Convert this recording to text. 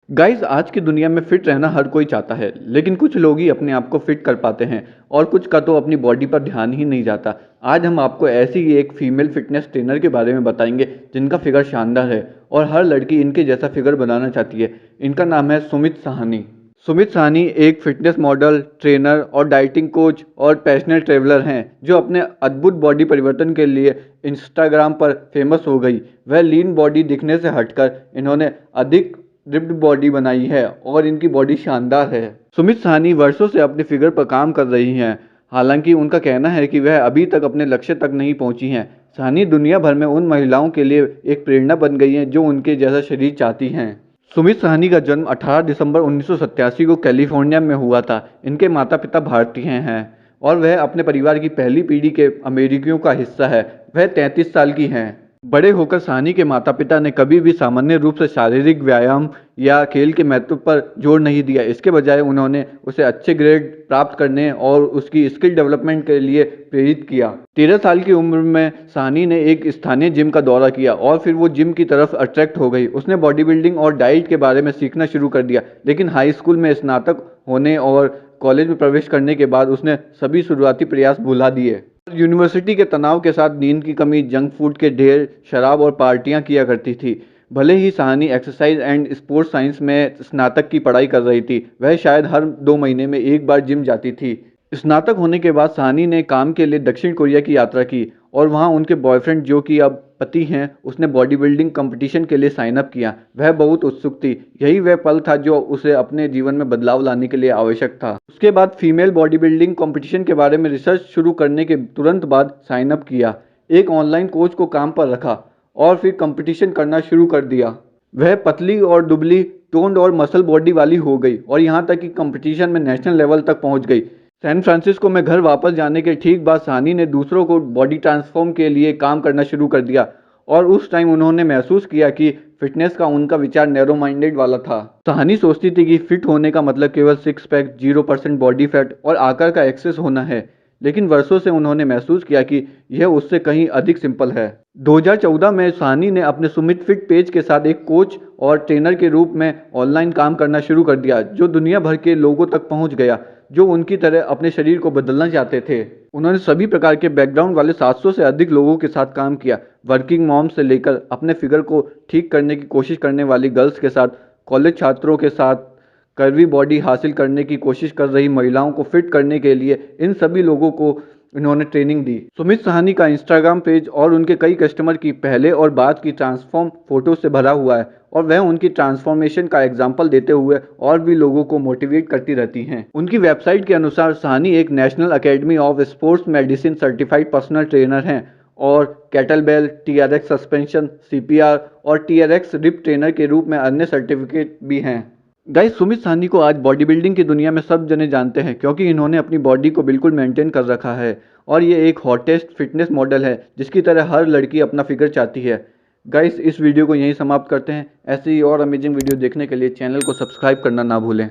Guys आज की दुनिया में फिट रहना हर कोई चाहता है, लेकिन कुछ लोग ही अपने आप को फिट कर पाते हैं और कुछ का तो अपनी बॉडी पर ध्यान ही नहीं जाता। आज हम आपको ऐसी ही एक फीमेल फिटनेस ट्रेनर के बारे में बताएंगे जिनका फिगर शानदार है और हर लड़की इनके जैसा फिगर बनाना चाहती है। इनका नाम है सुमित साहनी। सुमित साहनी एक फिटनेस मॉडल, ट्रेनर और डाइटिंग कोच और पैशनेट ट्रेवलर हैं जो अपने अद्भुत बॉडी परिवर्तन के लिए इंस्टाग्राम पर फेमस हो गई। वह लीन बॉडी दिखने से हटकर इन्होंने अधिक रिप्ड बॉडी बनाई है और इनकी बॉडी शानदार है। सुमित साहनी वर्षों से अपने फिगर पर काम कर रही हैं। हालांकि उनका कहना है कि वह अभी तक अपने लक्ष्य तक नहीं पहुंची हैं। साहनी दुनिया भर में उन महिलाओं के लिए एक प्रेरणा बन गई हैं जो उनके जैसा शरीर चाहती हैं। सुमित साहनी का जन्म 18 दिसंबर 1987 को कैलिफोर्निया में हुआ था। इनके माता पिता भारतीय हैं और वह अपने परिवार की पहली पीढ़ी के अमेरिकियों का हिस्सा है। वह 33 साल की हैं। बड़े होकर साहनी के माता पिता ने कभी भी सामान्य रूप से शारीरिक व्यायाम या खेल के महत्व पर जोर नहीं दिया। इसके बजाय उन्होंने उसे अच्छे ग्रेड प्राप्त करने और उसकी स्किल डेवलपमेंट के लिए प्रेरित किया। 13 साल की उम्र में साहनी ने एक स्थानीय जिम का दौरा किया और फिर वो जिम की तरफ अट्रैक्ट हो गई। उसने बॉडी बिल्डिंग और डाइट के बारे में सीखना शुरू कर दिया, लेकिन हाई स्कूल में स्नातक होने और कॉलेज में प्रवेश करने के बाद उसने सभी शुरुआती प्रयास भुला दिए। यूनिवर्सिटी के तनाव के साथ नींद की कमी, जंक फूड के ढेर, शराब और पार्टियां किया करती थी। भले ही Sahni exercise and sports science में स्नातक की पढ़ाई कर रही थी, वह शायद हर 2 महीने में एक बार जिम जाती थी। स्नातक होने के बाद साहनी ने काम के लिए दक्षिण कोरिया की यात्रा की और वहां उनके बॉयफ्रेंड, जो कि अब पति हैं, उसने बॉडी बिल्डिंग कंपटीशन के लिए साइन अप किया। वह बहुत उत्सुक थी। यही वह पल था जो उसे अपने जीवन में बदलाव लाने के लिए आवश्यक था। उसके बाद फीमेल बॉडी बिल्डिंग कंपटीशन के बारे में रिसर्च शुरू करने के तुरंत बाद साइन अप किया, एक ऑनलाइन कोच को काम पर रखा और फिर कंपटीशन करना शुरू कर दिया। वह पतली और दुबली, टोन्ड और मसल बॉडी वाली हो गई और यहाँ तक कि कंपटीशन में नेशनल लेवल तक पहुँच गई। सैन फ्रांसिस्को में घर वापस जाने के ठीक बाद साहनी ने दूसरों को बॉडी ट्रांसफॉर्म के लिए काम करना शुरू कर दिया और उस टाइम उन्होंने महसूस किया कि फिटनेस का उनका विचार नैरो माइंडेड वाला था। साहनी सोचती थी कि फिट होने का मतलब केवल 6 पैक, 0% बॉडी फैट और आकार का एक्सेस होना है, लेकिन वर्षों से उन्होंने महसूस किया कि यह उससे कहीं अधिक सिंपल है। 2014 में साहनी ने अपने सुमित फिट पेज के साथ एक कोच और ट्रेनर के रूप में ऑनलाइन काम करना शुरू कर दिया, जो दुनिया भर के लोगों तक पहुंच गया जो उनकी तरह अपने शरीर को बदलना चाहते थे। उन्होंने सभी प्रकार के बैकग्राउंड वाले 700 से अधिक लोगों के साथ काम किया, वर्किंग मॉम से लेकर अपने फिगर को ठीक करने की कोशिश करने वाली गर्ल्स के साथ, कॉलेज छात्रों के साथ, कर्वी बॉडी हासिल करने की कोशिश कर रही महिलाओं को फिट करने के लिए। इन सभी लोगों को इन्होंने ट्रेनिंग दी। सुमित साहनी का इंस्टाग्राम पेज और उनके कई कस्टमर की पहले और बाद की ट्रांसफॉर्म फोटो से भरा हुआ है और वह उनकी ट्रांसफॉर्मेशन का एग्जाम्पल देते हुए और भी लोगों को मोटिवेट करती रहती हैं। उनकी वेबसाइट के अनुसार साहनी एक national academy of sports medicine certified personal trainer हैं और कैटलबेल, टीआरएक्स सस्पेंशन, सीपीआर और टीआरएक्स रिप ट्रेनर के रूप में अन्य सर्टिफिकेट भी हैं। गाइस, सुमित साहनी को आज बॉडी बिल्डिंग की दुनिया में सब जने जानते हैं क्योंकि इन्होंने अपनी बॉडी को बिल्कुल मेंटेन कर रखा है और ये एक हॉटेस्ट फिटनेस मॉडल है जिसकी तरह हर लड़की अपना फिगर चाहती है। गाइस, इस वीडियो को यहीं समाप्त करते हैं। ऐसे ही और अमेजिंग वीडियो देखने के लिए चैनल को सब्सक्राइब करना ना भूलें।